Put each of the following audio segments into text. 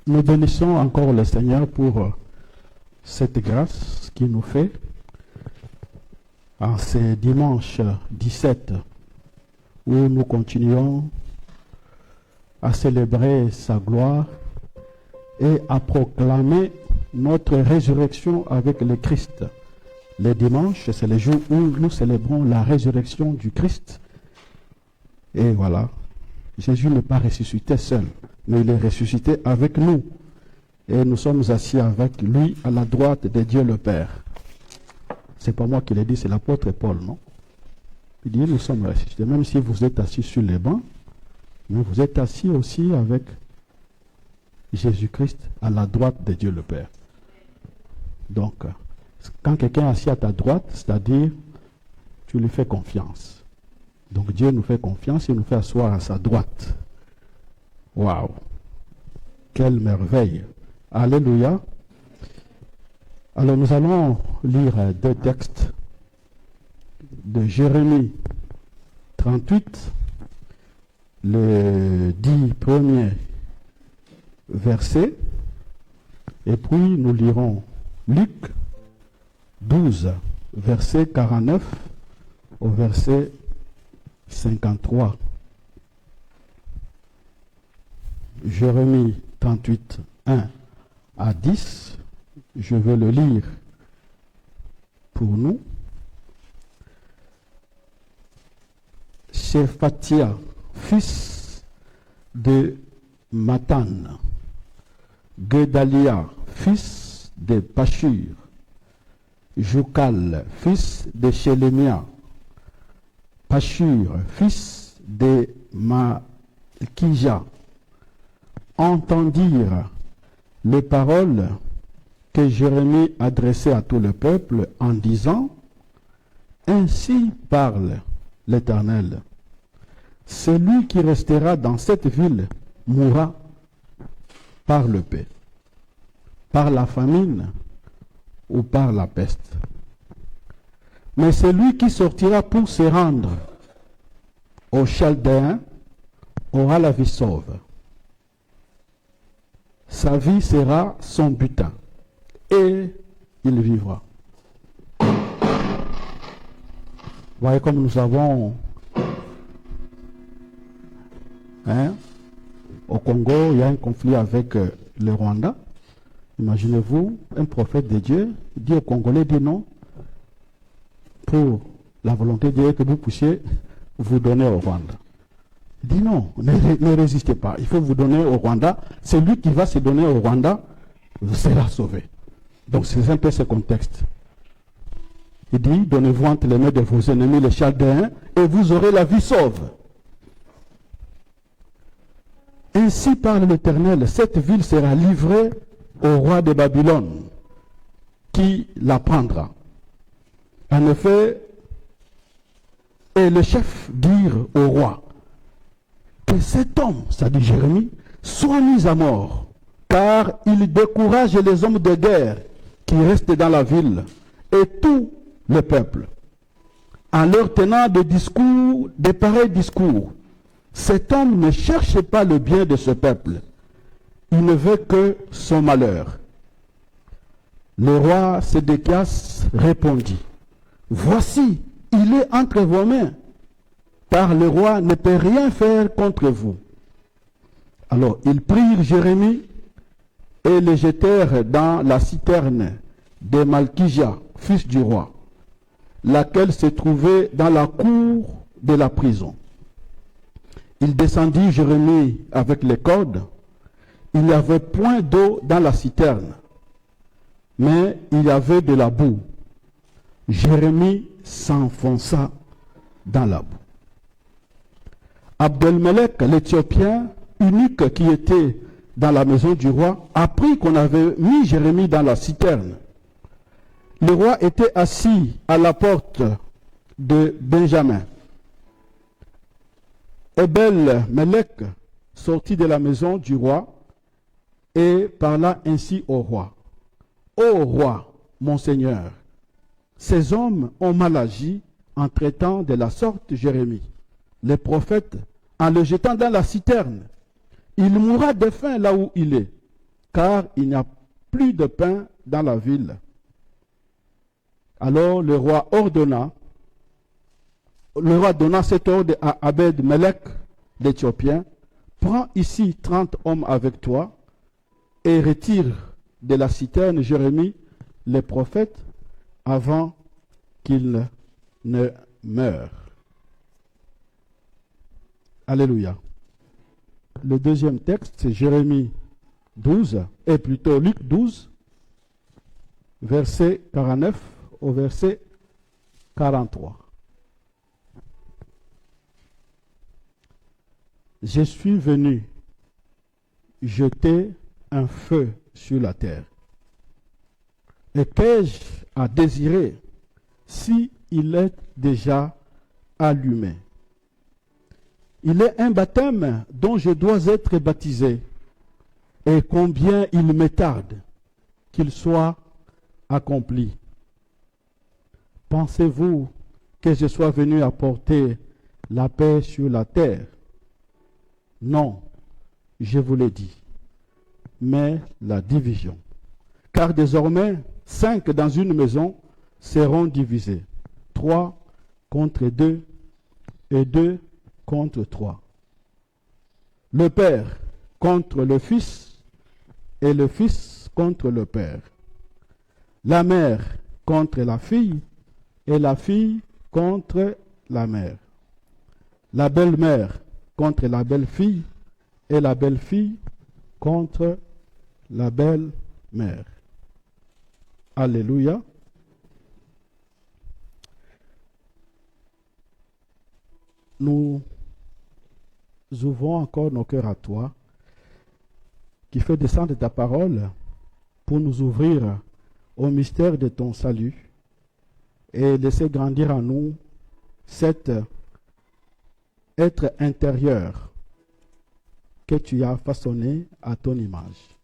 Nous bénissons encore le Seigneur pour cette grâce qu'il nous fait en ce dimanche 17 où nous continuons à célébrer sa gloire et à proclamer notre résurrection avec le Christ. Les dimanches, c'est les jours où nous célébrons la résurrection du Christ. Et voilà, Jésus n'est pas ressuscité seul, mais il est ressuscité avec nous. Et nous sommes assis avec lui à la droite de Dieu le Père. C'est pas moi qui l'ai dit, c'est l'apôtre Paul, non? Il dit, nous sommes ressuscités. Même si vous êtes assis sur les bancs, mais vous êtes assis aussi avec Jésus-Christ à la droite de Dieu le Père. Donc, quand quelqu'un est assis à ta droite, c'est-à-dire, tu lui fais confiance. Donc Dieu nous fait confiance et nous fait asseoir à sa droite. Waouh! Quelle merveille! Alléluia! Alors nous allons lire deux textes de Jérémie 38, les 10 premiers versets, et puis nous lirons Luc 12, verset 49 au verset 53. Jérémie 38, 1 à 10. Je vais le lire pour nous. Shephatia, fils de Matan, Gedalia, fils de Pashur, Joukal, fils de Shelemia, Pashur, fils de Malkija, entendirent les paroles que Jérémie adressait à tout le peuple en disant, « Ainsi parle l'Éternel. Celui qui restera dans cette ville mourra par le paix, par la famine ou par la peste. Mais celui qui sortira pour se rendre aux Chaldéens aura la vie sauve. Sa vie sera son butin et il vivra. » Vous voyez comme nous avons au Congo, il y a un conflit avec le Rwanda. Imaginez-vous, un prophète de Dieu dit aux Congolais, dit non, pour la volonté de Dieu que vous puissiez vous donner au Rwanda. Il dit non, ne résistez pas, il faut vous donner au Rwanda. Celui qui va se donner au Rwanda sera sauvé. Donc c'est un peu ce contexte. Il dit, donnez-vous entre les mains de vos ennemis les Chaldéens et vous aurez la vie sauve. Ainsi parle l'Éternel, cette ville sera livrée au roi de Babylone, qui la prendra. En effet, et les chefs dirent au roi, que cet homme, c'est-à-dire Jérémie, soit mis à mort, car il décourage les hommes de guerre qui restent dans la ville, et tout le peuple, en leur tenant des discours, des pareils discours. Cet homme ne cherche pas le bien de ce peuple, il ne veut que son malheur. Le roi Sédéchias répondit, « Voici, il est entre vos mains, car le roi ne peut rien faire contre vous. » Alors ils prirent Jérémie et le jetèrent dans la citerne de Malkija, fils du roi, laquelle se trouvait dans la cour de la prison. Il descendit Jérémie avec les cordes. Il n'y avait point d'eau dans la citerne, mais il y avait de la boue. Jérémie s'enfonça dans la boue. Abdelmelek, l'Éthiopien, unique qui était dans la maison du roi, apprit qu'on avait mis Jérémie dans la citerne. Le roi était assis à la porte de Benjamin. Ebel-Melek sortit de la maison du roi et parla ainsi au roi. « Ô roi, mon Seigneur, ces hommes ont mal agi en traitant de la sorte Jérémie, le prophète, en le jetant dans la citerne. Il mourra de faim là où il est. car il n'y a plus de pain dans la ville. Alors le roi donna cet ordre à Abed-Melech, l'Éthiopien: prends ici 30 hommes avec toi et retire de la citerne Jérémie, le prophète, avant qu'il ne meure. Alléluia. Le deuxième texte, c'est Jérémie 12, et plutôt Luc 12, verset 49 au verset 43. Je suis venu jeter un feu sur la terre. Et qu'ai-je à désirer si il est déjà allumé? Il est un baptême dont je dois être baptisé, et combien il me tarde qu'il soit accompli. Pensez-vous que je sois venu apporter la paix sur la terre? Non, je vous l'ai dit, mais la division. Car désormais, 5 dans une maison seront divisés, 3 contre 2 et 2 contre 3. Le Père contre le Fils et le Fils contre le Père. La mère contre la fille et la fille contre la mère. La belle-mère contre la belle-fille et la belle-fille contre la belle-mère. Alléluia. Nous ouvrons encore nos cœurs à toi, qui fait descendre ta parole pour nous ouvrir au mystère de ton salut et laisser grandir en nous cet être intérieur que tu as façonné à ton image.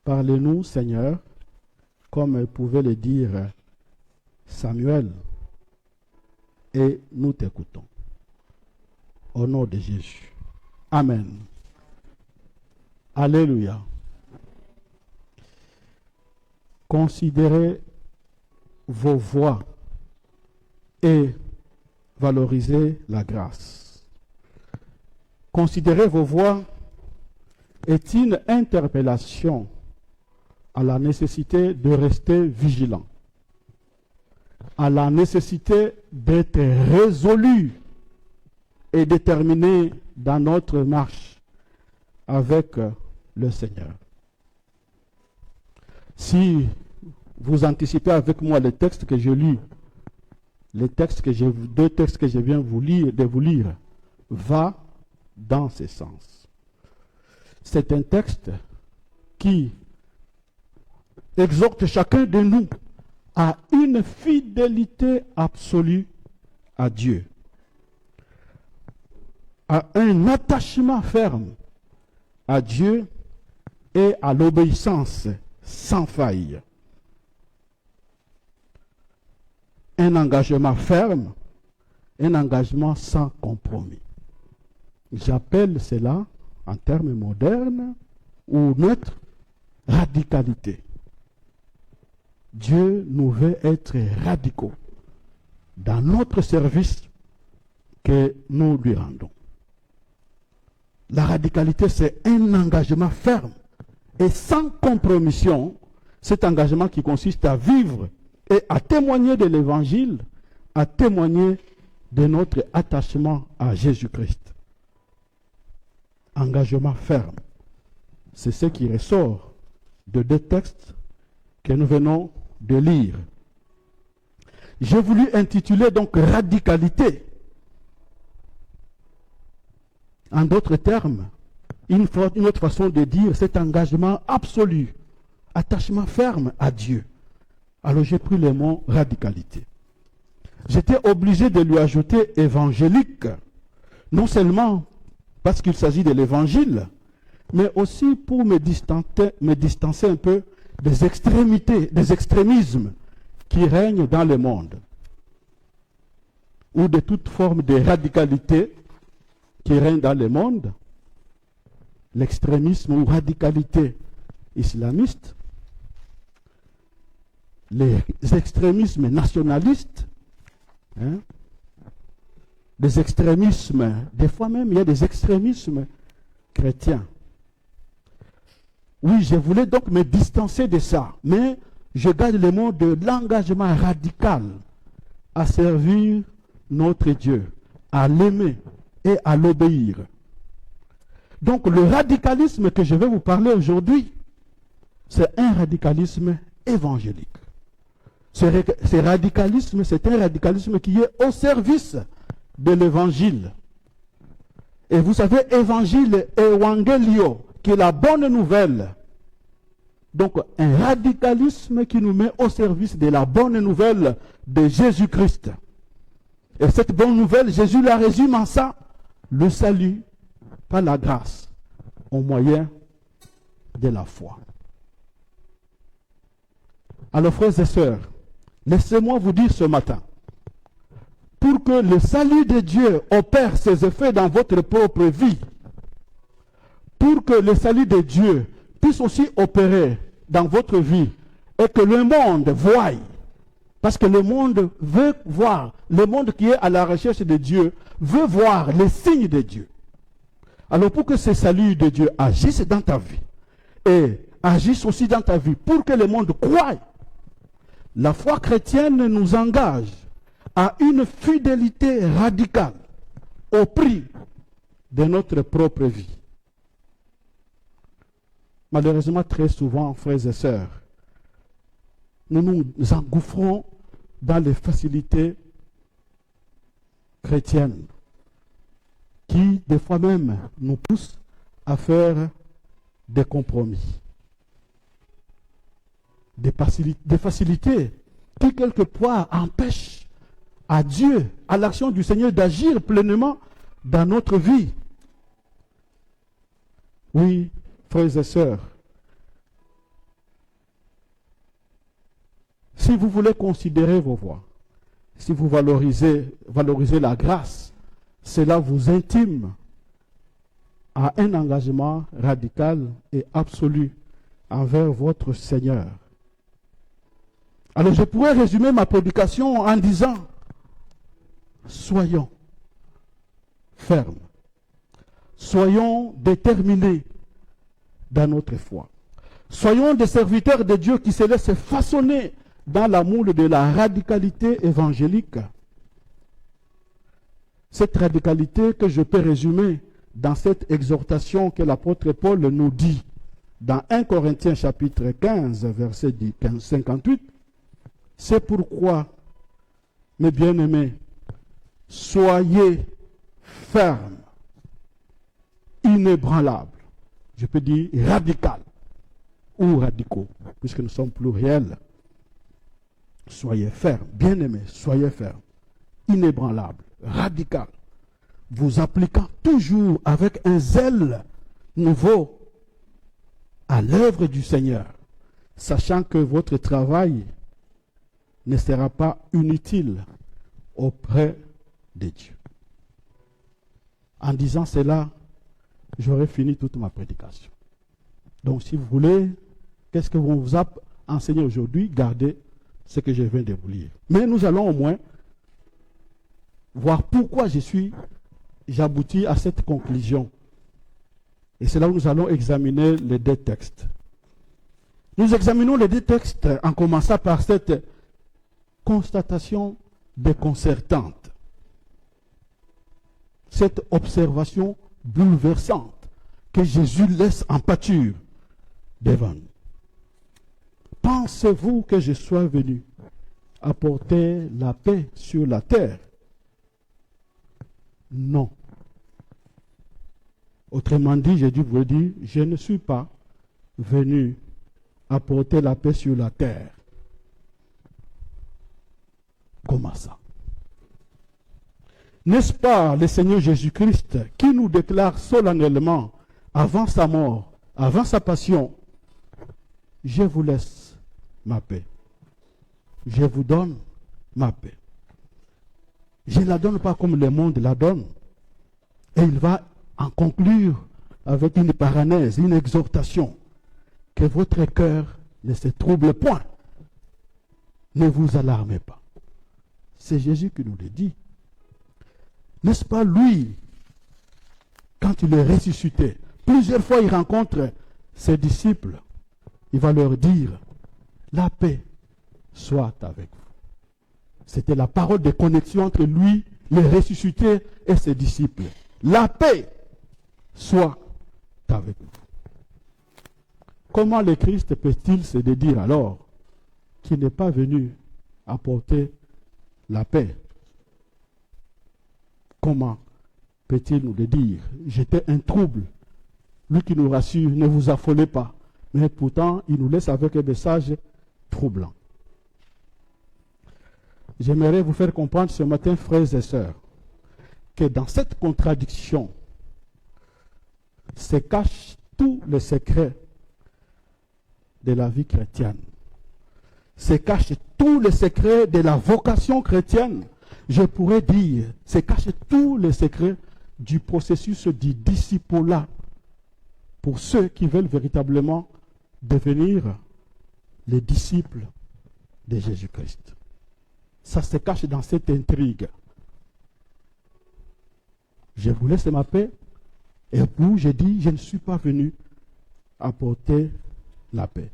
Parlez-nous, Seigneur, comme pouvait le dire Samuel, et nous t'écoutons. Au nom de Jésus. Amen. Alléluia. Considérez vos voies et valorisez la grâce. Considérez vos voies est une interpellation à la nécessité de rester vigilant, à la nécessité d'être résolu et déterminé dans notre marche avec le Seigneur. Si vous anticipez avec moi les textes que je lis, deux textes que je viens de vous lire, va dans ce sens. C'est un texte qui exhorte chacun de nous à une fidélité absolue à Dieu, à un attachement ferme à Dieu et à l'obéissance sans faille. Un engagement ferme, un engagement sans compromis. J'appelle cela, en termes modernes, ou notre radicalité. Dieu nous veut être radicaux dans notre service que nous lui rendons. La radicalité, c'est un engagement ferme et sans compromission. Cet engagement qui consiste à vivre et à témoigner de l'Évangile, à témoigner de notre attachement à Jésus-Christ. Engagement ferme. C'est ce qui ressort de deux textes que nous venons de lire. J'ai voulu intituler donc radicalité. En d'autres termes, une autre façon de dire cet engagement absolu, attachement ferme à Dieu. Alors j'ai pris le mot radicalité. J'étais obligé de lui ajouter évangélique, non seulement parce qu'il s'agit de l'évangile, mais aussi pour me distancer un peu des extrémités, des extrémismes qui règnent dans le monde, ou de toute forme de radicalité qui règne dans le monde, l'extrémisme ou radicalité islamiste, les extrémismes nationalistes, hein, des extrémismes, des fois même il y a des extrémismes chrétiens. Oui, je voulais donc me distancer de ça, mais je garde le mot de l'engagement radical à servir notre Dieu, à l'aimer et à l'obéir. Donc le radicalisme que je vais vous parler aujourd'hui, c'est un radicalisme évangélique. Ce radicalisme, c'est un radicalisme qui est au service de l'évangile. Et vous savez, évangile, evangelio, qui est la bonne nouvelle. Donc un radicalisme qui nous met au service de la bonne nouvelle de Jésus-Christ. Et cette bonne nouvelle, Jésus la résume en ça, le salut par la grâce, au moyen de la foi. Alors frères et sœurs, laissez-moi vous dire ce matin, pour que le salut de Dieu opère ses effets dans votre propre vie, pour que le salut de Dieu puisse aussi opérer dans votre vie, et que le monde voie, parce que le monde veut voir, le monde qui est à la recherche de Dieu, veut voir les signes de Dieu. Alors pour que ce salut de Dieu agisse dans ta vie, et agisse aussi dans ta vie, pour que le monde croie, la foi chrétienne nous engage à une fidélité radicale au prix de notre propre vie. Malheureusement, très souvent, frères et sœurs, nous nous engouffrons dans les facilités chrétiennes qui, des fois même, nous poussent à faire des compromis. Des facilités qui, quelquefois, empêchent à Dieu, à l'action du Seigneur, d'agir pleinement dans notre vie. Oui, frères et sœurs, si vous voulez considérer vos voies, si vous valorisez la grâce, cela vous intime à un engagement radical et absolu envers votre Seigneur. Alors je pourrais résumer ma prédication en disant, soyons fermes, soyons déterminés dans notre foi. Soyons des serviteurs de Dieu qui se laissent façonner dans l'amour de la radicalité évangélique. Cette radicalité que je peux résumer dans cette exhortation que l'apôtre Paul nous dit dans 1 Corinthiens chapitre 15, verset 58, c'est pourquoi, mes bien-aimés, soyez fermes, inébranlables, je peux dire radical ou radicaux, puisque nous sommes pluriels. Soyez fermes, bien-aimés, soyez fermes, inébranlables, radical, vous appliquant toujours avec un zèle nouveau à l'œuvre du Seigneur, sachant que votre travail ne sera pas inutile auprès de Dieu. En disant cela, j'aurai fini toute ma prédication. Donc si vous voulez, qu'est-ce que vous vous a enseigné aujourd'hui, gardez ce que je viens de vous lire. Mais nous allons au moins voir pourquoi j'aboutis à cette conclusion. Et c'est là où nous allons examiner les deux textes. Nous examinons les deux textes en commençant par cette constatation déconcertante. Cette observation bouleversante que Jésus laisse en pâture devant nous. Pensez-vous que je sois venu apporter la paix sur la terre? Non. Autrement dit, j'ai dû vous dire, je ne suis pas venu apporter la paix sur la terre. Comment ça? N'est-ce pas le Seigneur Jésus-Christ qui nous déclare solennellement, avant sa mort, avant sa passion, je vous laisse ma paix. Je vous donne ma paix. Je ne la donne pas comme le monde la donne. Et il va en conclure avec une paranèse, une exhortation, que votre cœur ne se trouble point. Ne vous alarmez pas. C'est Jésus qui nous le dit. N'est-ce pas lui, quand il est ressuscité, plusieurs fois il rencontre ses disciples, il va leur dire, la paix soit avec vous. C'était la parole de connexion entre lui, le ressuscité, et ses disciples. La paix soit avec vous. Comment le Christ peut-il se dire alors qu'il n'est pas venu apporter la paix? Comment peut-il nous le dire? J'étais un trouble. Lui qui nous rassure, ne vous affolez pas. Mais pourtant, il nous laisse avec un message troublant. J'aimerais vous faire comprendre ce matin, frères et sœurs, que dans cette contradiction se cachent tous les secrets de la vie chrétienne. Se cachent tous les secrets de la vocation chrétienne. Je pourrais dire, se cachent tous les secrets du processus du discipulat pour ceux qui veulent véritablement devenir les disciples de Jésus-Christ. Ça se cache dans cette intrigue. Je vous laisse ma paix, et vous, je dis, je ne suis pas venu apporter la paix.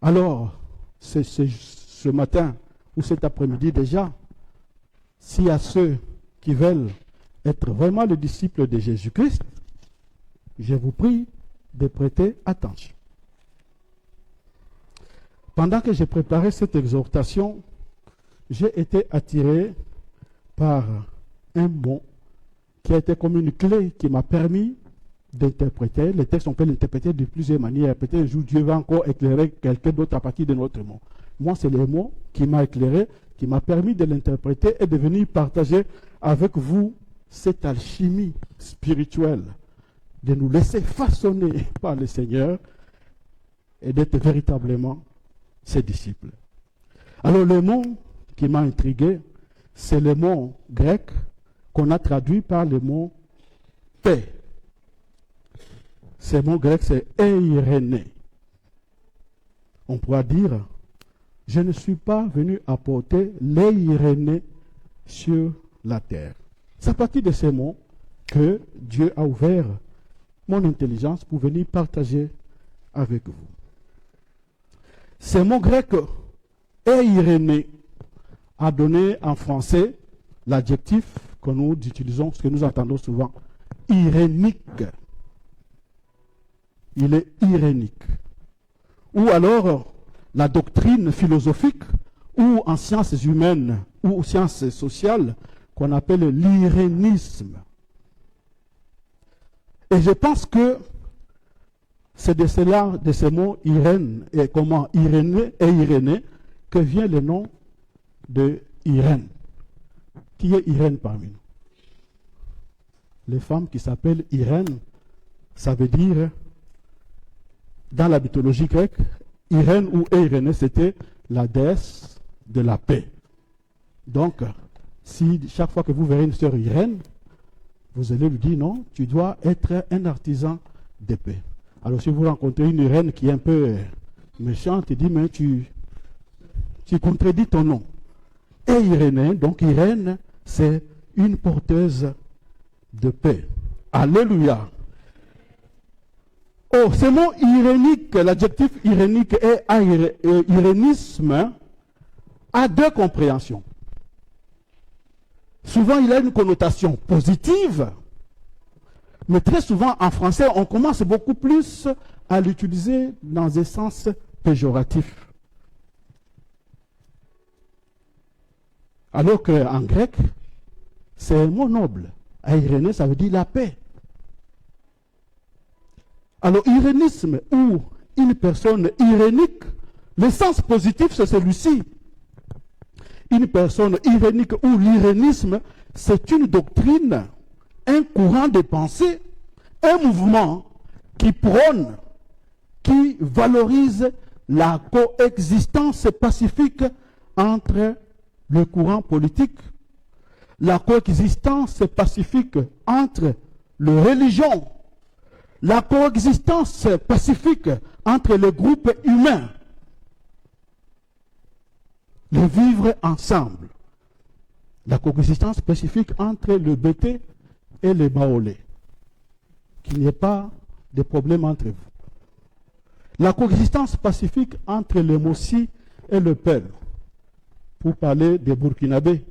Alors, ce matin, ou cet après-midi déjà, s'il y a ceux qui veulent être vraiment les disciples de Jésus-Christ, je vous prie de prêter attention. Pendant que j'ai préparé cette exhortation, j'ai été attiré par un mot qui a été comme une clé qui m'a permis d'interpréter. Les textes, on peut l'interpréter de plusieurs manières. Peut-être un jour Dieu va encore éclairer quelqu'un d'autre à partir de notre mot. Moi, c'est le mot qui m'a éclairé, qui m'a permis de l'interpréter et de venir partager avec vous cette alchimie spirituelle, de nous laisser façonner par le Seigneur et d'être véritablement ses disciples. Alors le mot qui m'a intrigué, c'est le mot grec qu'on a traduit par le mot paix. Ce mot grec, c'est eiréné. On pourra dire, je ne suis pas venu apporter l'eiréné sur la terre. C'est à partir de ces mots que Dieu a ouvert mon intelligence pour venir partager avec vous. Ce mot grec eiréné a donné en français l'adjectif que nous utilisons, ce que nous entendons souvent, irénique. Il est irénique. Ou alors la doctrine philosophique, ou en sciences humaines, ou en sciences sociales, qu'on appelle l'irénisme. Et je pense que c'est de cela, de ces mots Irène, et comment Irénée et Irénée, que vient le nom de Irène. Qui est Irène parmi nous? Les femmes qui s'appellent Irène, ça veut dire, dans la mythologie grecque, Irène ou Irénée, c'était la déesse de la paix. Donc, si chaque fois que vous verrez une sœur Irène, vous allez lui dire non, tu dois être un artisan de paix. Alors si vous rencontrez une Irène qui est un peu méchante, il dit mais tu contredis ton nom. Et Irénée, donc Irène, c'est une porteuse de paix. Alléluia. Oh, ce mot irénique, l'adjectif irénique et irénisme a deux compréhensions. Souvent, il a une connotation positive, mais très souvent, en français, on commence beaucoup plus à l'utiliser dans un sens péjoratif. Alors qu'en grec, c'est un mot noble. Irénée, ça veut dire la paix. Alors, irénisme ou une personne irénique, le sens positif, c'est celui-ci. Une personne irénique ou l'irénisme, c'est une doctrine, un courant de pensée, un mouvement qui prône, qui valorise la coexistence pacifique entre le courant politique, la coexistence pacifique entre les religions, la coexistence pacifique entre les groupes humains, le vivre ensemble, la coexistence pacifique entre le Bété et les Baolé, qu'il n'y ait pas de problème entre vous. La coexistence pacifique entre le Mossi et le Peul, pour parler des Burkinabés.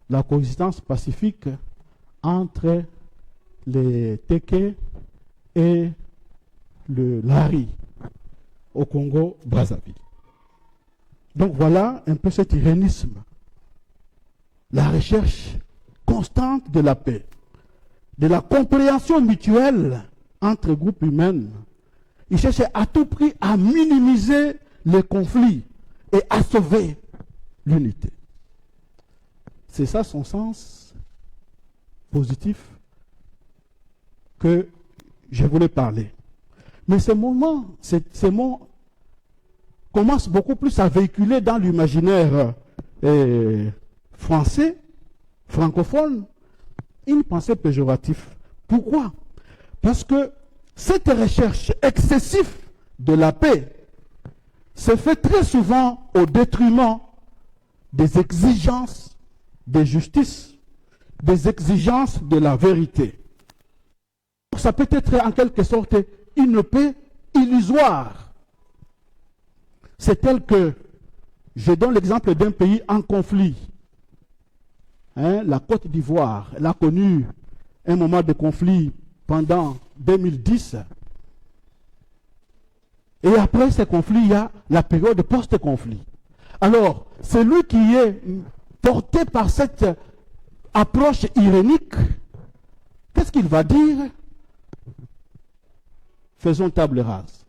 La coexistence pacifique entre les Téké et le Lari au Congo-Brazzaville. Donc voilà un peu cet irénisme. La recherche constante de la paix, de la compréhension mutuelle entre groupes humains. Il cherche à tout prix à minimiser les conflits et à sauver l'unité. C'est ça son sens positif que je voulais parler. Mais ces mots commencent beaucoup plus à véhiculer dans l'imaginaire français, francophone, une pensée péjorative. Pourquoi? Parce que cette recherche excessive de la paix se fait très souvent au détriment des exigences de justice, des exigences de la vérité. Ça peut être en quelque sorte une paix illusoire. C'est tel que, je donne l'exemple d'un pays en conflit. La Côte d'Ivoire, elle a connu un moment de conflit pendant 2010. Et après ce conflit, il y a la période post-conflit. Alors, celui qui est porté par cette approche irénique, qu'est-ce qu'il va dire? Faisons table rase.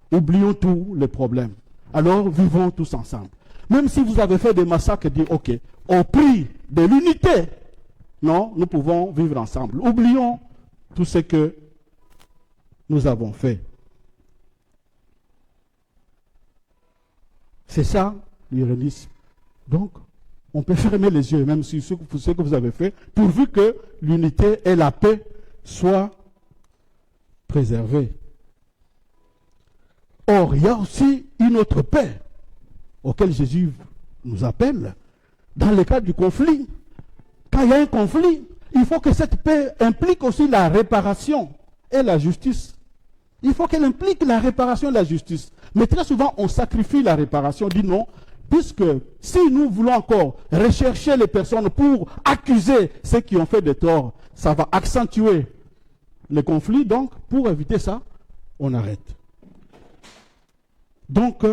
Oublions tous les problèmes. Alors, vivons tous ensemble. Même si vous avez fait des massacres, dites, ok, au prix de l'unité, non, nous pouvons vivre ensemble. Oublions tout ce que nous avons fait. C'est ça, l'ironisme. Donc, on peut fermer les yeux, même sur ce que vous avez fait, pourvu que l'unité et la paix soient préservées. Or, il y a aussi une autre paix, auquel Jésus nous appelle, dans le cadre du conflit. Quand il y a un conflit, il faut que cette paix implique aussi la réparation et la justice. Il faut qu'elle implique la réparation et la justice. Mais très souvent, on sacrifie la réparation, on dit non, puisque si nous voulons encore rechercher les personnes pour accuser ceux qui ont fait des torts, ça va accentuer le conflit. Donc, pour éviter ça, on arrête. Donc,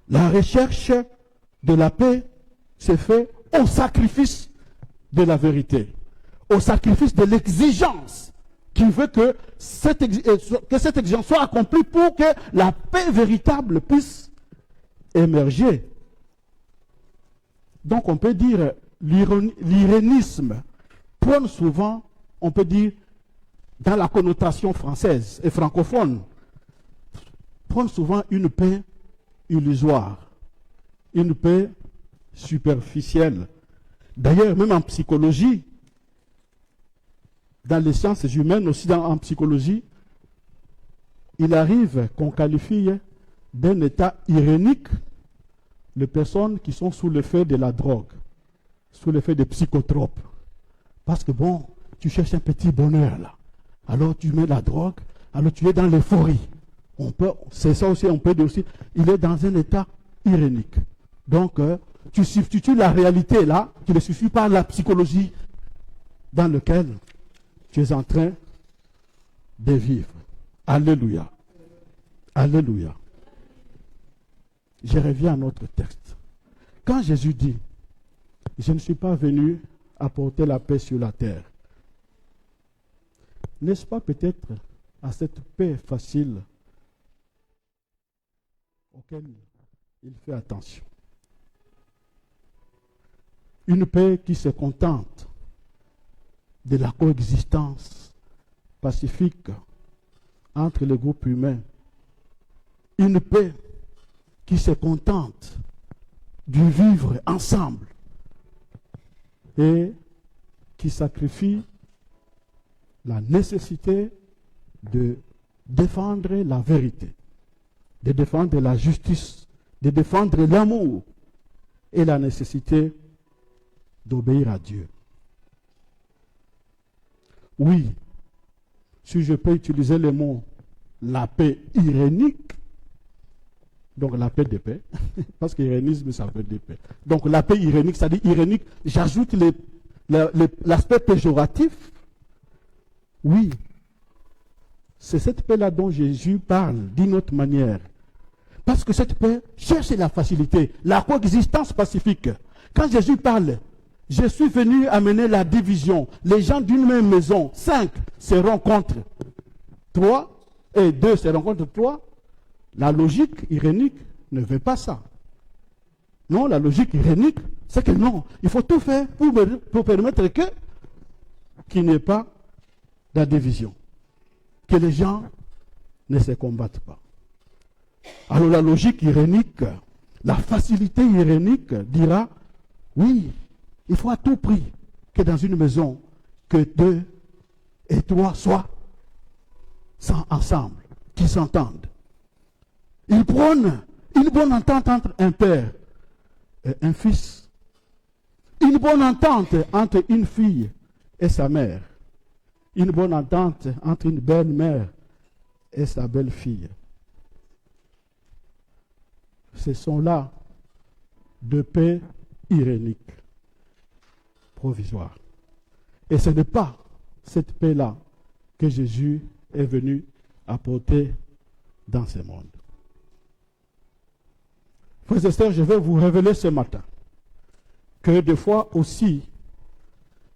la recherche de la paix se fait au sacrifice de la vérité, au sacrifice de l'exigence qui veut que cette exigence soit accomplie pour que la paix véritable puisse émerger. Donc on peut dire l'irénisme prône souvent, on peut dire, dans la connotation française et francophone, prône souvent une paix illusoire, une paix superficielle. D'ailleurs, même en psychologie, dans les sciences humaines, aussi en psychologie, il arrive qu'on qualifie d'un état irénique les personnes qui sont sous l'effet de la drogue, sous l'effet des psychotropes. Parce que bon, tu cherches un petit bonheur là. Alors tu mets la drogue, alors tu es dans l'euphorie. C'est ça aussi, on peut dire aussi, il est dans un état irénique. Donc, tu substitues la réalité là, tu ne suffis pas la psychologie dans laquelle tu es en train de vivre. Alléluia. Alléluia. Je reviens à notre texte. Quand Jésus dit, je ne suis pas venu apporter la paix sur la terre, n'est-ce pas peut-être à cette paix facile auquel il fait attention? Une paix qui se contente de la coexistence pacifique entre les groupes humains. Une paix qui se contente du vivre ensemble et qui sacrifie la nécessité de défendre la vérité, de défendre la justice, de défendre l'amour et la nécessité d'obéir à Dieu. Oui, si je peux utiliser le mot la paix irénique, donc la paix de paix, parce qu'irénisme ça veut dire paix. Donc la paix irénique, c'est-à-dire irénique, j'ajoute l'aspect péjoratif. Oui, c'est cette paix-là dont Jésus parle d'une autre manière. Parce que cette paix cherche la facilité, la coexistence pacifique. Quand Jésus parle, je suis venu amener la division. Les gens d'une même maison, 5 se rencontrent. 3 et 2 se rencontrent 3. La logique irénique ne veut pas ça. Non, la logique irénique, c'est que non, il faut tout faire pour permettre qu'il n'y ait pas de division. Que les gens ne se combattent pas. Alors la logique irénique, la facilité irénique dira, oui, il faut à tout prix que dans une maison, que 2 et 3 soient ensemble, qu'ils s'entendent. Il prône une bonne entente entre un père et un fils. Une bonne entente entre une fille et sa mère. Une bonne entente entre une belle-mère et sa belle-fille. Ce sont là de paix irénique, provisoire. Et ce n'est pas cette paix-là que Jésus est venu apporter dans ce monde. Frères et sœurs, je vais vous révéler ce matin que des fois aussi,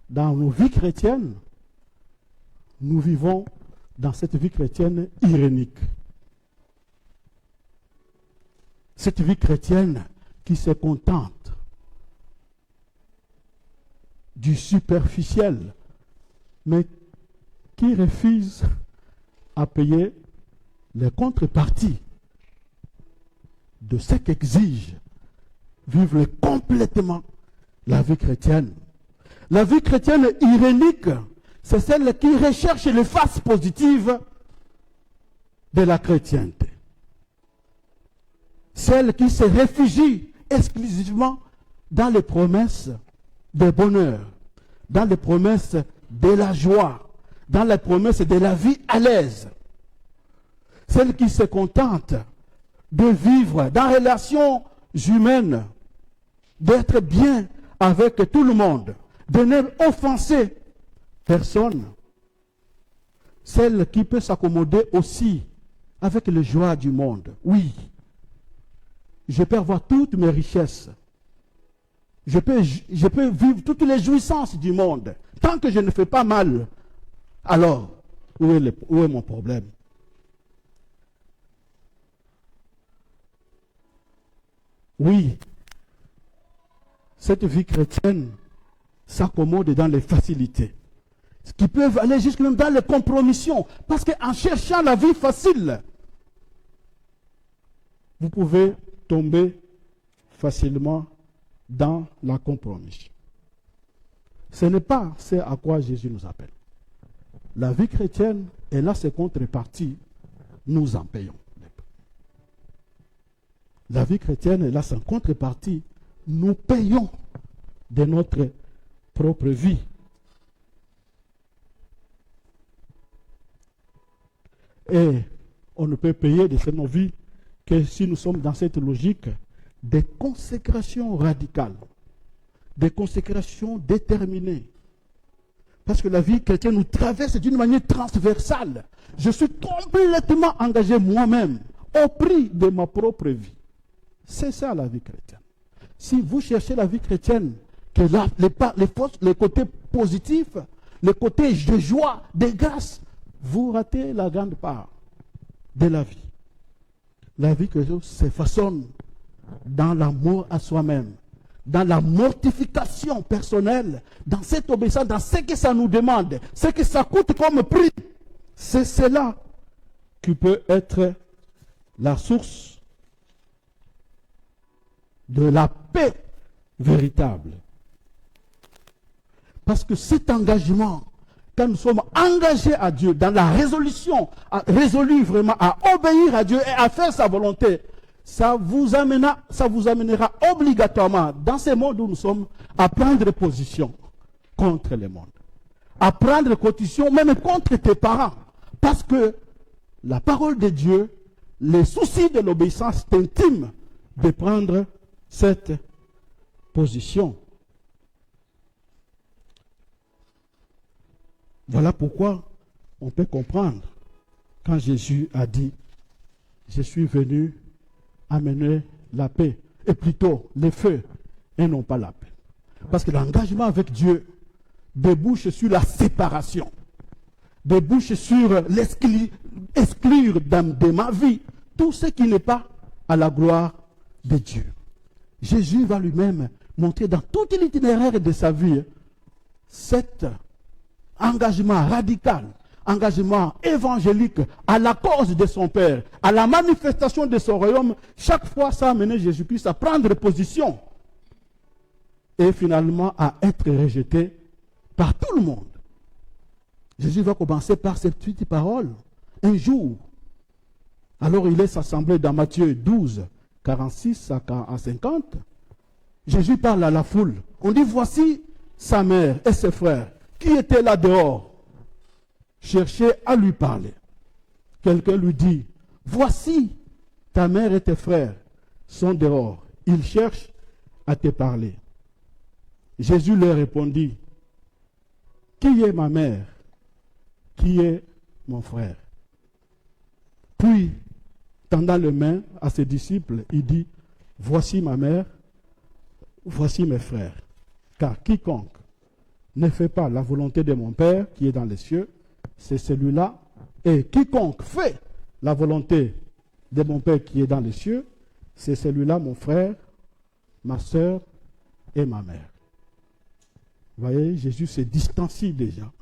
dans nos vies chrétiennes, nous vivons dans cette vie chrétienne irénique. Cette vie chrétienne qui se contente du superficiel, mais qui refuse à payer les contreparties de ce qu'exige vivre complètement la vie chrétienne. La vie chrétienne irénique, c'est celle qui recherche les faces positives de la chrétienté. Celle qui se réfugie exclusivement dans les promesses de bonheur, dans les promesses de la joie, dans les promesses de la vie à l'aise. Celle qui se contente de vivre dans les relations humaines, d'être bien avec tout le monde, de n'offenser personne. Celle qui peut s'accommoder aussi avec les joies du monde. Oui, je peux avoir toutes mes richesses. Je peux vivre toutes les jouissances du monde. Tant que je ne fais pas mal, alors, où est mon problème? Oui, cette vie chrétienne s'accommode dans les facilités. Ce qui peuvent aller jusque même dans les compromissions. Parce qu'en cherchant la vie facile, vous pouvez tomber facilement dans la compromission. Ce n'est pas ce à quoi Jésus nous appelle. La vie chrétienne est là, ses contreparties, nous en payons. La vie chrétienne est là, sans contrepartie, nous payons de notre propre vie. Et on ne peut payer de nos vies que si nous sommes dans cette logique des consécrations radicales, des consécrations déterminées. Parce que la vie chrétienne nous traverse d'une manière transversale. Je suis complètement engagé moi-même au prix de ma propre vie. C'est ça la vie chrétienne. Si vous cherchez la vie chrétienne, que les côtés positifs, les côtés de joie, de grâce, vous ratez la grande part de la vie. La vie chrétienne se façonne dans l'amour à soi-même, dans la mortification personnelle, dans cette obéissance, dans ce que ça nous demande, ce que ça coûte comme prix. C'est cela qui peut être la source de la paix véritable. Parce que cet engagement, quand nous sommes engagés à Dieu, dans la résolution, résolus vraiment à obéir à Dieu et à faire sa volonté, ça vous amènera obligatoirement, dans ce monde où nous sommes, à prendre position contre le monde. À prendre position même contre tes parents. Parce que la parole de Dieu, les soucis de l'obéissance t'intiment de prendre cette position. Voilà pourquoi on peut comprendre quand Jésus a dit « Je suis venu amener la paix, et plutôt le feu, et non pas la paix. » Parce que l'engagement avec Dieu débouche sur la séparation, débouche sur l'exclure de ma vie tout ce qui n'est pas à la gloire de Dieu. Jésus va lui-même montrer dans tout l'itinéraire de sa vie cet engagement radical, engagement évangélique à la cause de son Père, à la manifestation de son royaume. Chaque fois, ça a amené Jésus-Christ à prendre position et finalement à être rejeté par tout le monde. Jésus va commencer par ces petites paroles. Un jour, alors il laisse assembler dans Matthieu 12, 46 à 50. Jésus parle à la foule. On dit, voici sa mère et ses frères qui étaient là dehors, cherchaient à lui parler. Quelqu'un lui dit, voici ta mère et tes frères sont dehors. Ils cherchent à te parler. Jésus leur répondit, qui est ma mère? Qui est mon frère? Puis, tendant les mains à ses disciples, il dit, voici ma mère, voici mes frères. Car quiconque ne fait pas la volonté de mon Père qui est dans les cieux, c'est celui-là. Et quiconque fait la volonté de mon Père qui est dans les cieux, c'est celui-là, mon frère, ma soeur et ma mère. Vous voyez, Jésus se distancie déjà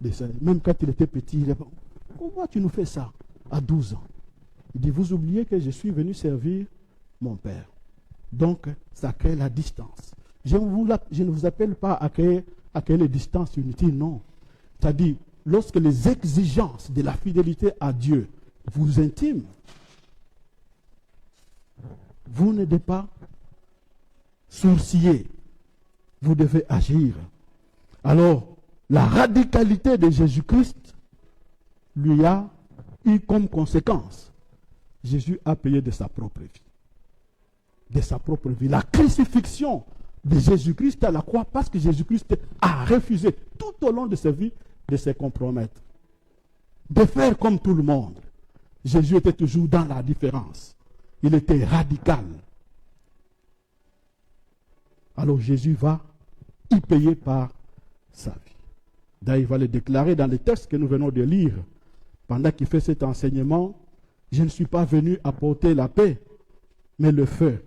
de ça. Même quand il était petit, il dit, comment tu nous fais ça à 12 ans? Il dit, vous oubliez que je suis venu servir mon Père. Donc, ça crée la distance. Je ne vous appelle pas à créer les distances inutiles, non. C'est-à-dire, lorsque les exigences de la fidélité à Dieu vous intiment, vous ne devez pas sourciller, vous devez agir. Alors, la radicalité de Jésus-Christ lui a eu comme conséquence, Jésus a payé de sa propre vie. De sa propre vie. La crucifixion de Jésus-Christ à la croix, parce que Jésus-Christ a refusé tout au long de sa vie de se compromettre, de faire comme tout le monde. Jésus était toujours dans la différence. Il était radical. Alors Jésus va y payer par sa vie. D'ailleurs, il va le déclarer dans les textes que nous venons de lire. Pendant qu'il fait cet enseignement, je ne suis pas venu apporter la paix, mais le feu.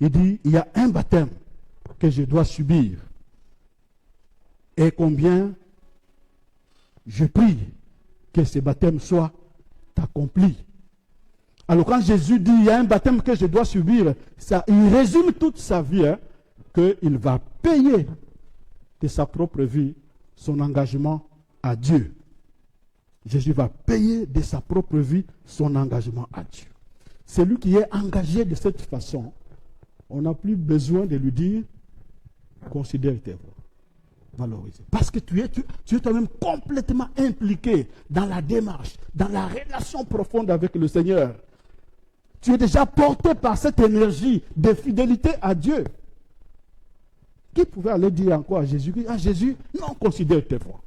Il dit, il y a un baptême que je dois subir. Et combien je prie que ce baptême soit accompli. Alors quand Jésus dit, il y a un baptême que je dois subir, ça, il résume toute sa vie, qu'il va payer de sa propre vie son engagement à Dieu. Jésus va payer de sa propre vie son engagement à Dieu. Celui qui est engagé de cette façon, on n'a plus besoin de lui dire, considère tes voies, valorise. Parce que tu es toi-même complètement impliqué dans la démarche, dans la relation profonde avec le Seigneur. Tu es déjà porté par cette énergie de fidélité à Dieu. Qui pouvait aller dire encore à Jésus, ah Jésus, non, considère tes voies.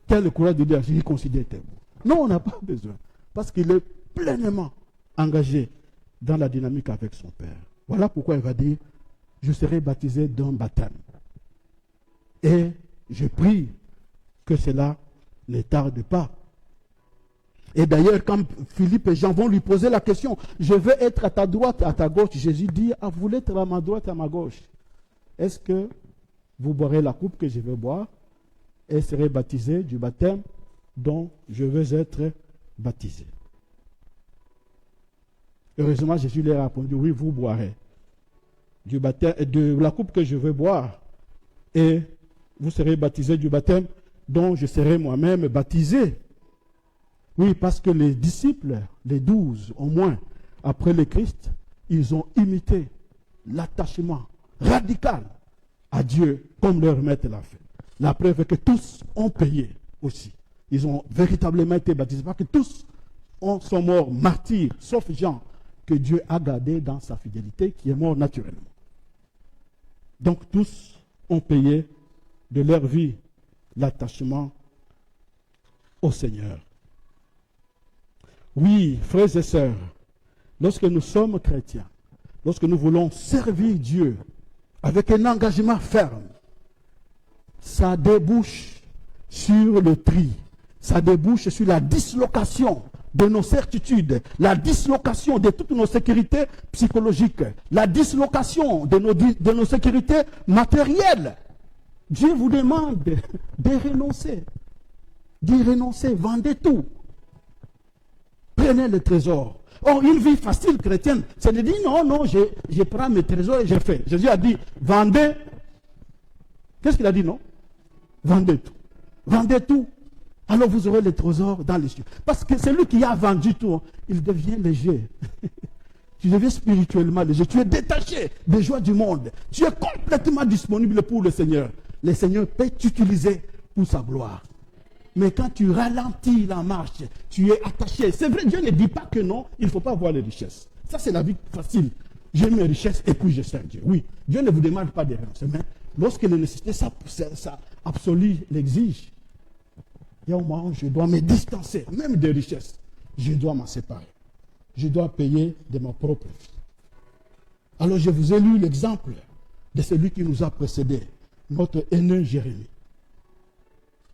Quel est le courage de dire à Jésus, considère tes voies. Non, on n'a pas besoin. Parce qu'il est pleinement engagé dans la dynamique avec son Père. Voilà pourquoi il va dire, je serai baptisé d'un baptême. Et je prie que cela ne tarde pas. Et d'ailleurs, quand Philippe et Jean vont lui poser la question, je veux être à ta droite, à ta gauche, Jésus dit, ah, vous voulez être à ma droite, à ma gauche. Est-ce que vous boirez la coupe que je vais boire et serez baptisé du baptême dont je veux être baptisé? Heureusement, Jésus leur a répondu, oui, vous boirez du baptême, de la coupe que je veux boire et vous serez baptisé du baptême dont je serai moi-même baptisé. Oui, parce que les disciples, les 12 au moins, après le Christ, ils ont imité l'attachement radical à Dieu comme leur maître l'a fait. La preuve est que tous ont payé aussi. Ils ont véritablement été baptisés, parce que tous sont morts martyrs, sauf Jean, que Dieu a gardé dans sa fidélité, qui est mort naturellement. Donc tous ont payé de leur vie l'attachement au Seigneur. Oui, frères et sœurs, lorsque nous sommes chrétiens, lorsque nous voulons servir Dieu avec un engagement ferme, ça débouche sur le tri, ça débouche sur la dislocation de nos certitudes, la dislocation de toutes nos sécurités psychologiques, la dislocation de nos sécurités matérielles. Dieu vous demande de renoncer, vendez tout. Prenez le trésor. Or, une vie facile chrétienne, c'est de dire non, je prends mes trésors et je fais. Jésus a dit, vendez. Qu'est-ce qu'il a dit, non? Vendez tout. Vendez tout. Alors vous aurez les trésors dans les cieux. Parce que celui qui a vendu tout, il devient léger. Tu deviens spirituellement léger. Tu es détaché des joies du monde. Tu es complètement disponible pour le Seigneur. Le Seigneur peut t'utiliser pour sa gloire. Mais quand tu ralentis la marche, tu es attaché. C'est vrai, Dieu ne dit pas que non, il ne faut pas avoir les richesses. Ça, c'est la vie facile. J'ai mes richesses et puis je sers Dieu. Oui, Dieu ne vous demande pas de renoncer. Mais lorsque la nécessité, ça absolue l'exige, il y a un moment où je dois me distancer, même des richesses. Je dois m'en séparer. Je dois payer de ma propre vie. Alors je vous ai lu l'exemple de celui qui nous a précédé, notre aîné Jérémie.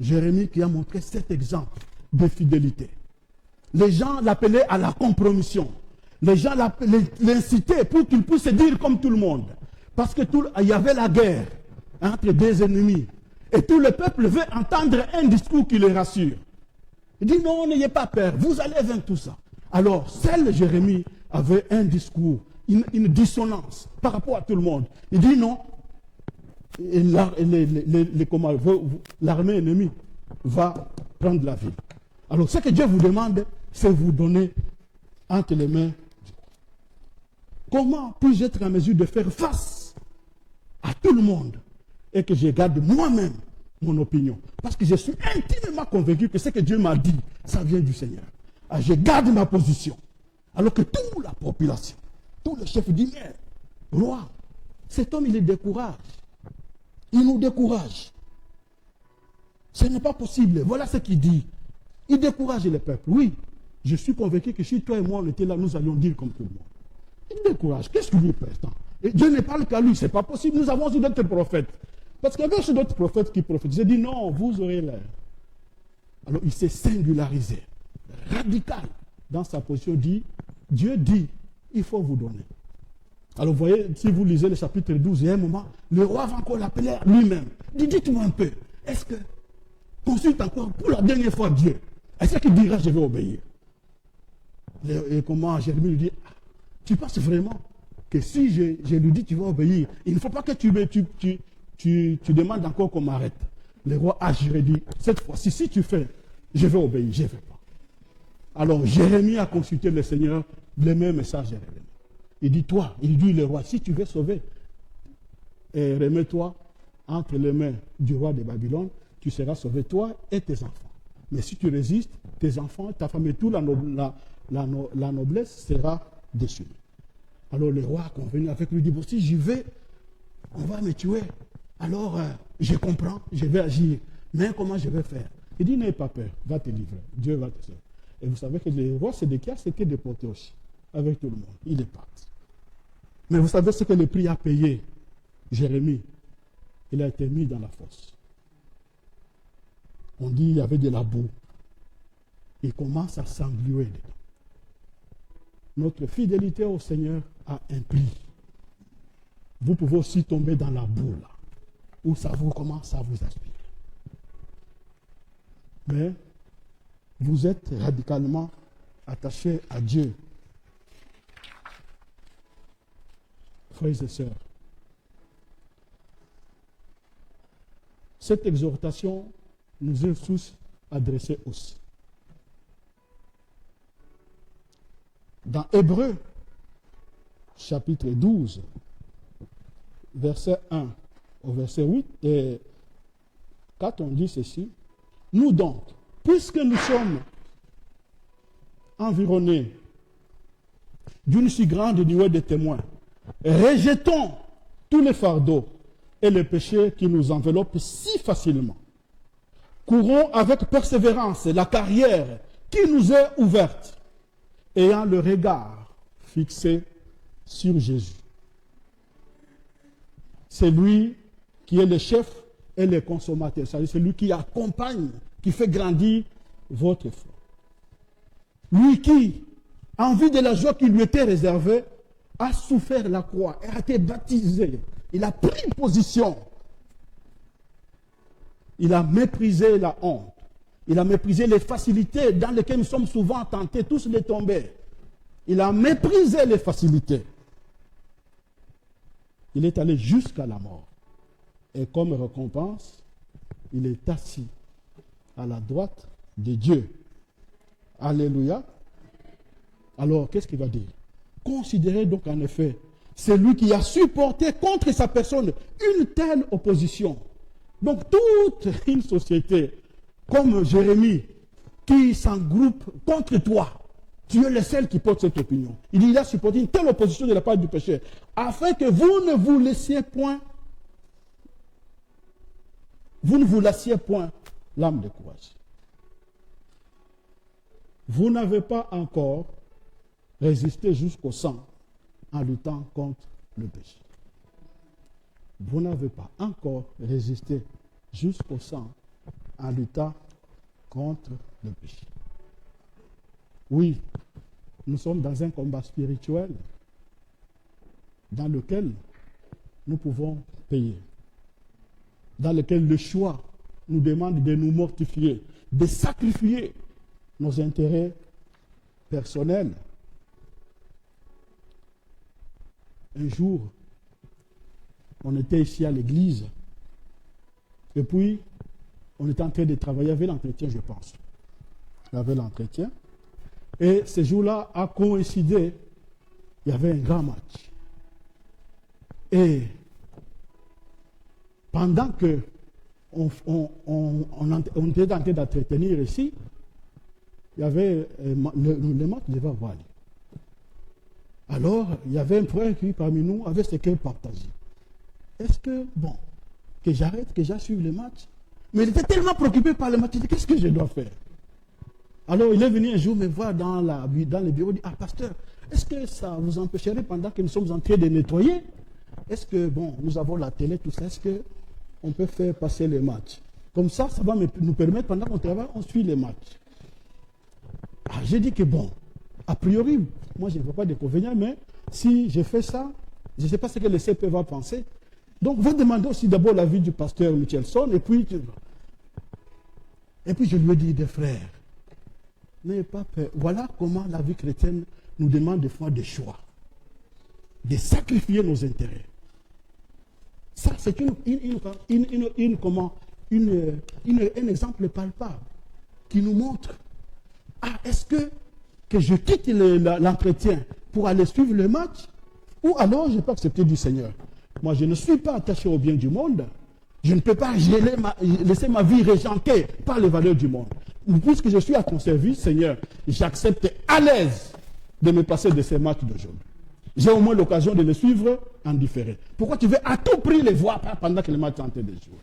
Jérémie qui a montré cet exemple de fidélité. Les gens l'appelaient à la compromission. Les gens l'incitaient pour qu'il puisse se dire comme tout le monde. Parce que il y avait la guerre entre deux ennemis. Et tout le peuple veut entendre un discours qui les rassure. Il dit non, n'ayez pas peur, vous allez vaincre tout ça. Alors, seul Jérémie avait un discours, une dissonance par rapport à tout le monde. Il dit non, l'armée ennemie va prendre la ville. Alors, ce que Dieu vous demande, c'est vous donner entre les mains. Comment puis-je être en mesure de faire face à tout le monde et que je garde moi-même mon opinion? Parce que je suis intimement convaincu que ce que Dieu m'a dit, ça vient du Seigneur. Alors, je garde ma position. Alors que toute la population, tous les chefs disent, mais roi, cet homme, il est décourage. Il nous décourage. Ce n'est pas possible. Voilà ce qu'il dit. Il décourage le peuple. Oui, je suis convaincu que si toi et moi on était là, nous allions dire comme tout le monde. Il décourage. Qu'est-ce qu'il lui est prestant? Et Dieu ne parle qu'à lui. Ce n'est pas possible. Nous avons aussi d'autres prophètes. Parce qu'il y avait aussi d'autres prophètes qui prophétisaient. J'ai dit non, vous aurez l'air. Alors il s'est singularisé. Radical dans sa position. Dieu dit, il faut vous donner. Alors vous voyez, si vous lisez le chapitre 12, il y a un moment, le roi va encore l'appeler lui-même. Dites-moi un peu, est-ce que, consulte encore pour la dernière fois Dieu, est-ce qu'il dira je vais obéir? Et comment Jérémie lui dit, tu penses vraiment que si je lui dis tu vas obéir, il ne faut pas que tu demandes encore qu'on m'arrête. Le roi a juré, dit, cette fois-ci, si tu fais, je vais obéir, je ne vais pas. Alors Jérémie a consulté le Seigneur, le même message Jérémie. Il dit, toi, il dit le roi, si tu veux sauver, remets-toi entre les mains du roi de Babylone, tu seras sauvé, toi et tes enfants. Mais si tu résistes, tes enfants, ta femme et tout, la noblesse sera déçue. Alors le roi a convenu avec lui, dit, bon, si j'y vais, on va me tuer. Alors, je comprends, je vais agir. Mais comment je vais faire? Il dit, n'aie pas peur, va te livrer, Dieu va te sauver. Et vous savez que le roi Sédéchias s'était déporté aussi, avec tout le monde. Il est parti. Mais vous savez ce que le prix a payé? Jérémie, il a été mis dans la fosse. On dit qu'il y avait de la boue. Il commence à s'engluer dedans. Notre fidélité au Seigneur a un prix. Vous pouvez aussi tomber dans la boue là, où ça vous commence à vous aspirer. Mais vous êtes radicalement attaché à Dieu. Frères et sœurs, cette exhortation nous est tous adressé aussi. Dans Hébreux, chapitre 12, verset 1 au verset 8 et 4, on dit ceci. Nous donc, puisque nous sommes environnés d'une si grande nuée de témoins, rejetons tous les fardeaux et les péchés qui nous enveloppent si facilement. Courons avec persévérance la carrière qui nous est ouverte, ayant le regard fixé sur Jésus. C'est lui qui est le chef et le consommateur, c'est-à-dire celui qui accompagne, qui fait grandir votre foi. Lui qui, en vue de la joie qui lui était réservée, a souffert la croix et a été baptisé. Il a pris position. Il a méprisé la honte. Il a méprisé les facilités dans lesquelles nous sommes souvent tentés tous de tomber. Il a méprisé les facilités. Il est allé jusqu'à la mort. Et comme récompense, il est assis à la droite de Dieu. Alléluia. Alors, qu'est-ce qu'il va dire? Considérez donc en effet celui qui a supporté contre sa personne une telle opposition. Donc toute une société comme Jérémie qui s'engroupe contre toi, tu es le seul qui porte cette opinion. Il a supporté une telle opposition de la part du péché, afin que vous ne vous laissiez point l'âme de courage. Vous n'avez pas encore résisté jusqu'au sang en luttant contre le péché. Vous n'avez pas encore résisté jusqu'au sang en luttant contre le péché. Oui, nous sommes dans un combat spirituel dans lequel nous pouvons payer, dans lequel le choix nous demande de nous mortifier, de sacrifier nos intérêts personnels. Un jour, on était ici à l'église, et puis on était en train de travailler avec l'entretien, je pense. Il y avait l'entretien, et ce jour-là a coïncidé, il y avait un grand match. Et pendant que on était en train d'entretenir ici, il y avait le match devait avoir lieu. Alors, il y avait un frère qui, parmi nous, avait ce qu'il partageait. Est-ce que, bon, que j'arrête, que j'assuive le match? Mais il était tellement préoccupé par le match, il dit, qu'est-ce que je dois faire? Alors, il est venu un jour me voir dans le bureau, il dit, ah, pasteur, est-ce que ça vous empêcherait pendant que nous sommes en train de nettoyer? Est-ce que, bon, nous avons la télé, tout ça, est-ce qu'on peut faire passer les matchs? Comme ça va nous permettre, pendant qu'on travaille, on suit les matchs. Ah, j'ai dit que, bon, a priori, moi je ne vois pas d'inconvénient, mais si je fais ça, je ne sais pas ce que le CP va penser. Donc, vous demandez aussi d'abord l'avis du pasteur Michelson, et puis je lui ai dit, des frères, n'ayez pas peur. Voilà comment la vie chrétienne nous demande des fois des choix, de sacrifier nos intérêts. Ça, c'est un exemple palpable qui nous montre, est-ce que je quitte l'entretien pour aller suivre le match, ou alors je peux accepter du Seigneur. Moi, je ne suis pas attaché au bien du monde. Je ne peux pas laisser ma vie régentée par les valeurs du monde. Puisque je suis à ton service, Seigneur, j'accepte à l'aise de me passer de ces matchs d'aujourd'hui. J'ai au moins l'occasion de les suivre en différé. Pourquoi tu veux à tout prix les voir pendant que le match est en train de jouer?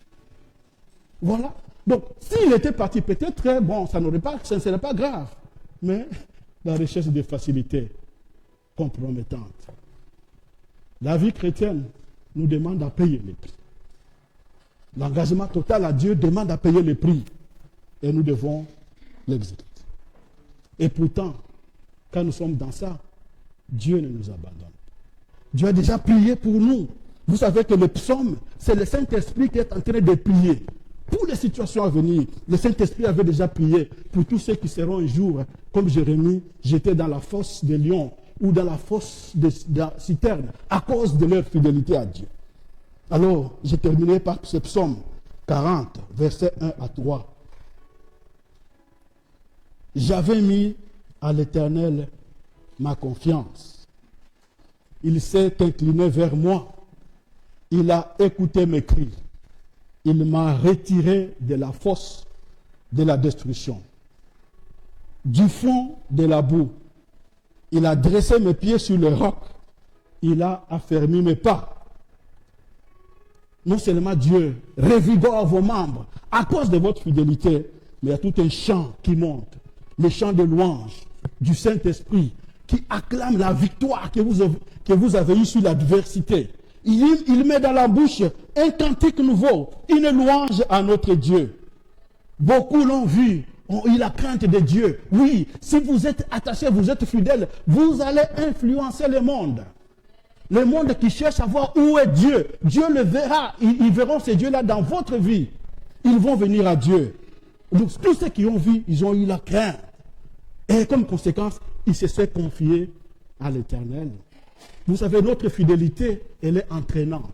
Voilà. Donc, s'il était parti, peut-être, bon, ça ne serait pas grave. Mais la recherche de facilités compromettantes. La vie chrétienne nous demande à payer les prix. L'engagement total à Dieu demande à payer les prix. Et nous devons l'exécuter. Et pourtant, quand nous sommes dans ça, Dieu ne nous abandonne pas. Dieu a déjà prié pour nous. Vous savez que le psaume, c'est le Saint-Esprit qui est en train de prier. Pour les situations à venir, le Saint-Esprit avait déjà prié pour tous ceux qui seront un jour, comme Jérémie, jetés dans la fosse des lions ou dans la fosse de la citerne à cause de leur fidélité à Dieu. Alors, je terminerai par ce psaume 40, versets 1 à 3. J'avais mis à l'Éternel ma confiance. Il s'est incliné vers moi. Il a écouté mes cris. Il m'a retiré de la fosse de la destruction. Du fond de la boue, il a dressé mes pieds sur le roc. Il a affermi mes pas. Non seulement Dieu revigore vos membres à cause de votre fidélité, mais il y a tout un chant qui monte, le chant de louange du Saint-Esprit qui acclame la victoire que vous avez eue sur l'adversité. Il met dans la bouche un cantique nouveau, une louange à notre Dieu. Beaucoup l'ont vu, ont eu la crainte de Dieu. Oui, si vous êtes attaché, vous êtes fidèle, vous allez influencer le monde. Le monde qui cherche à voir où est Dieu, Dieu le verra. Ils verront ces dieux-là dans votre vie. Ils vont venir à Dieu. Donc tous ceux qui ont vu, ils ont eu la crainte. Et comme conséquence, ils se sont confiés à l'Éternel. Vous savez, notre fidélité, elle est entraînante.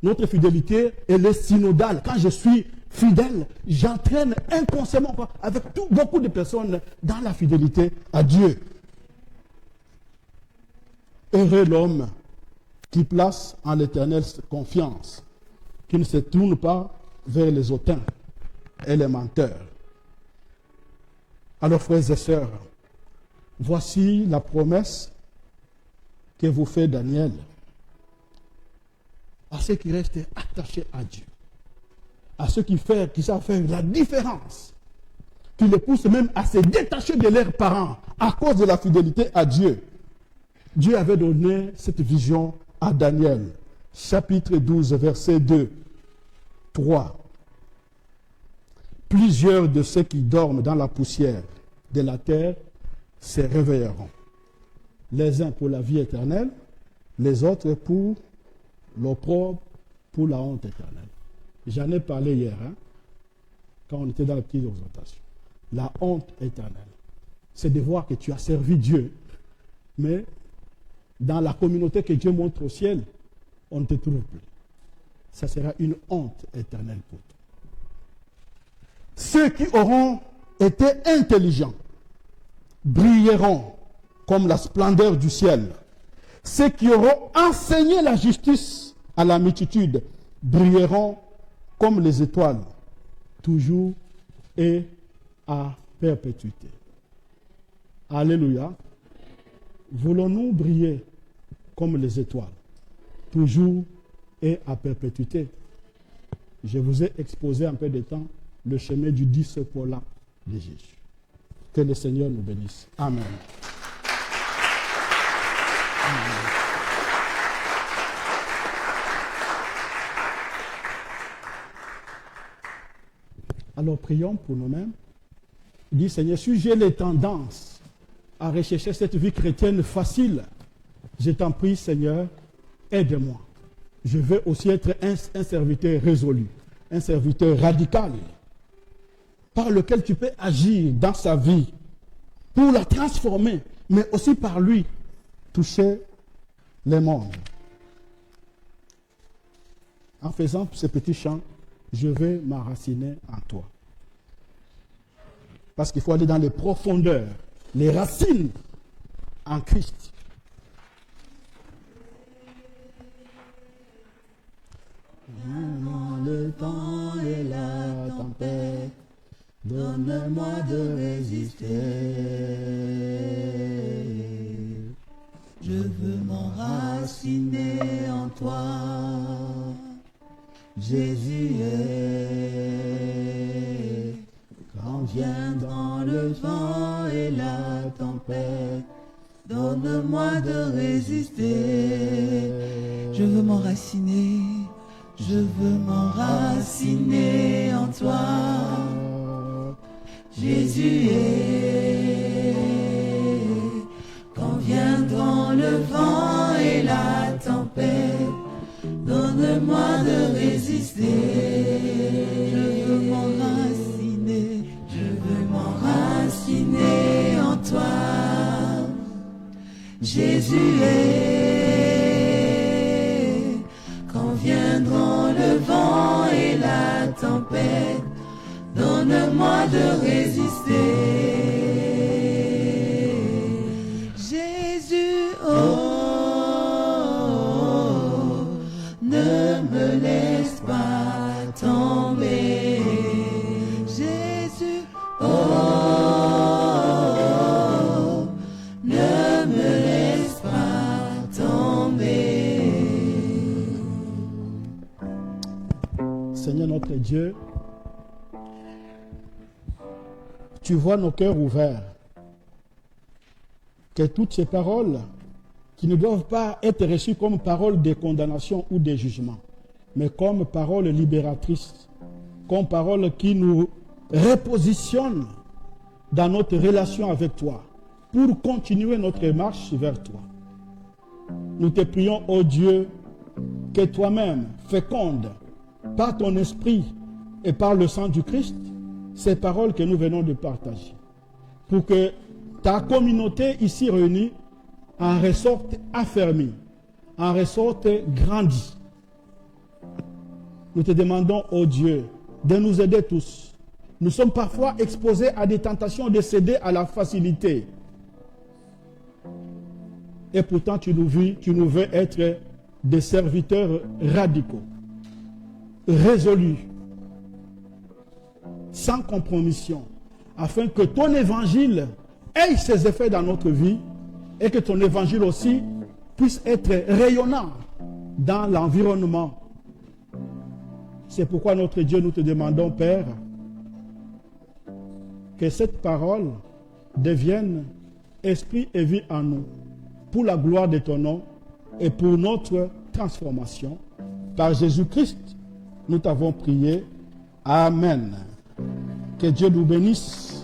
Notre fidélité, elle est synodale. Quand je suis fidèle, j'entraîne inconsciemment avec beaucoup de personnes dans la fidélité à Dieu. Heureux l'homme qui place en l'Éternel confiance, qui ne se tourne pas vers les hautains et les menteurs. Alors, frères et sœurs, voici la promesse que vous fait Daniel à ceux qui restent attachés à Dieu, à ceux qui savent faire la différence, qui les poussent même à se détacher de leurs parents à cause de la fidélité à Dieu. Dieu avait donné cette vision à Daniel, chapitre 12, versets 2, 3. Plusieurs de ceux qui dorment dans la poussière de la terre se réveilleront. Les uns pour la vie éternelle, les autres pour l'opprobre, pour la honte éternelle. J'en ai parlé hier, quand on était dans la petite exhortation. La honte éternelle, c'est de voir que tu as servi Dieu, mais dans la communauté que Dieu montre au ciel, on ne te trouve plus. Ça sera une honte éternelle pour toi. Ceux qui auront été intelligents brilleront comme la splendeur du ciel. Ceux qui auront enseigné la justice à la multitude brilleront comme les étoiles, toujours et à perpétuité. Alléluia. Voulons-nous briller comme les étoiles, toujours et à perpétuité? Je vous ai exposé un peu de temps le chemin du 10 Paula de Jésus. Que le Seigneur nous bénisse. Amen. Amen. Alors prions pour nous-mêmes. Dis Seigneur, si j'ai les tendances à rechercher cette vie chrétienne facile, je t'en prie Seigneur, aide-moi. Je veux aussi être un serviteur résolu, un serviteur radical, par lequel tu peux agir dans sa vie pour la transformer, mais aussi par lui toucher les mondes. En faisant ce petit chant, je vais m'enraciner en toi. Parce qu'il faut aller dans les profondeurs, les racines en Christ. Le temps et la tempête, donne-moi de résister. Je veux m'enraciner en toi. Jésus est, quand viendront le vent et la tempête, donne-moi de résister. Je veux m'enraciner. Je veux m'enraciner en toi. Jésus est, quand viendront le vent et la tempête, donne-moi de résister. Je veux m'enraciner. Je veux m'enraciner en toi. Jésus est, quand viendront le vent et la tempête, donne-moi de résister. Jésus, oh, ne me laisse pas tomber. Jésus, oh, ne me laisse pas tomber. Seigneur notre Dieu, tu vois nos cœurs ouverts. Que toutes ces paroles qui ne doivent pas être reçues comme paroles de condamnation ou de jugement, mais comme paroles libératrices, comme paroles qui nous repositionnent dans notre relation avec toi, pour continuer notre marche vers toi. Nous te prions, ô Dieu, que toi-même féconde par ton esprit et par le sang du Christ ces paroles que nous venons de partager, pour que ta communauté ici réunie en ressorte affermie, en ressorte grandie. Nous te demandons, ô Dieu, de nous aider tous. Nous sommes parfois exposés à des tentations de céder à la facilité. Et pourtant, tu nous veux être des serviteurs radicaux, résolus, sans compromission, afin que ton évangile ait ses effets dans notre vie et que ton évangile aussi puisse être rayonnant dans l'environnement. C'est pourquoi notre Dieu, nous te demandons, Père, que cette parole devienne esprit et vie en nous, pour la gloire de ton nom et pour notre transformation. Par Jésus-Christ, nous t'avons prié. Amen. Que Dieu nous bénisse.